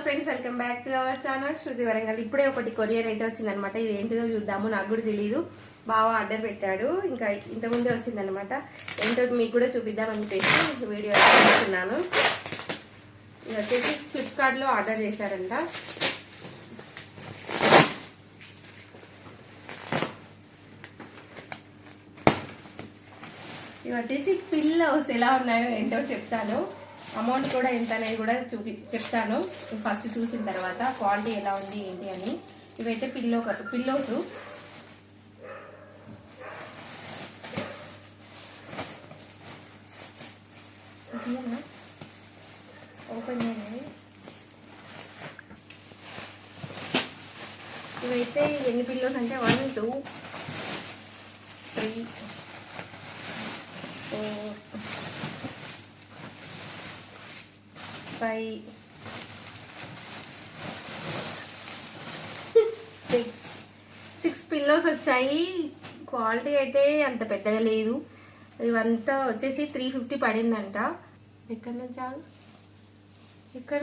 Friends, welcome back to our channel Shruti Warangal. ఇప్పుడే ఒకటి courier అయితే వచ్చిందనమాట. ఇది ఏంటిదో చూద్దాము, నాకు కూడా తెలియదు. బాగా ఆర్డర్ పెట్టాడు, ఇంకా ఇంతకుముందే వచ్చిందనమాట. ఏంటో మీకు కూడా చూపిద్దామని చెప్పేసి వీడియో అయితే చేస్తున్నాను. ఇది వచ్చేసి ఫ్లిప్కార్ట్లో ఆర్డర్ చేశారంట. ఇవి వచ్చేసి పిల్లోస్ ఎలా ఉన్నాయో ఏంటో చెప్తాను. అమౌంట్ కూడా ఎంత అనేది కూడా చెప్తాను ఫస్ట్ చూసిన తర్వాత, క్వాలిటీ ఎలా ఉంది ఏంటి అని. ఇవైతే పిల్లోస్. ఓపెన్ చేయండి. ఇవైతే ఎన్ని పిల్లోస్ అంటే 1 2 3 4 5 6 పిల్లోస్ వచ్చాయి. క్వాలిటీ అయితే అంత పెద్దగా లేదు. ఇవంతా వచ్చేసి 350 పడిందంట. ఇక్కడ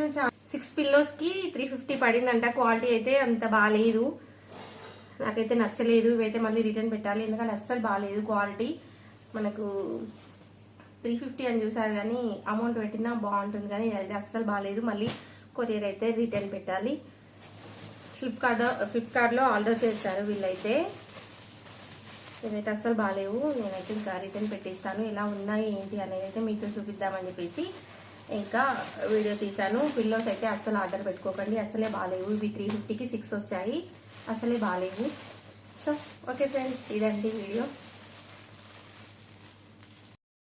నుంచి 6 పిల్లోస్కి 350 పడిందంట. క్వాలిటీ అయితే అంత బాగాలేదు, నాకైతే నచ్చలేదు. ఇవైతే మళ్ళీ రిటర్న్ పెట్టాలి, ఎందుకంటే అస్సలు బాగాలేదు క్వాలిటీ. మనకు 350 అని చూసారు కానీ అమౌంట్ పెట్టినా బాగుంటుంది, కానీ ఇది అస్సలు బాగాలేదు. మళ్ళీ కొరియర్ అయితే రిటర్న్ పెట్టాలి. ఫ్లిప్కార్ట్లో ఆర్డర్ చేస్తారు వీళ్ళైతే. ఇవైతే అస్సలు బాగాలేవు. నేనైతే ఇంకా రిటర్న్ పెట్టేస్తాను. ఎలా ఉన్నాయి ఏంటి అనేది అయితే మీతో చూపిద్దామని చెప్పేసి ఇంకా వీడియో తీశాను. పిల్లోస్ అయితే అస్సలు ఆర్డర్ పెట్టుకోకండి, అస్సలే బాగాలేవు. ఇవి 350కి 6 వచ్చాయి, అసలే బాగాలేవు. సో ఓకే ఫ్రెండ్స్, ఇదండి వీడియో.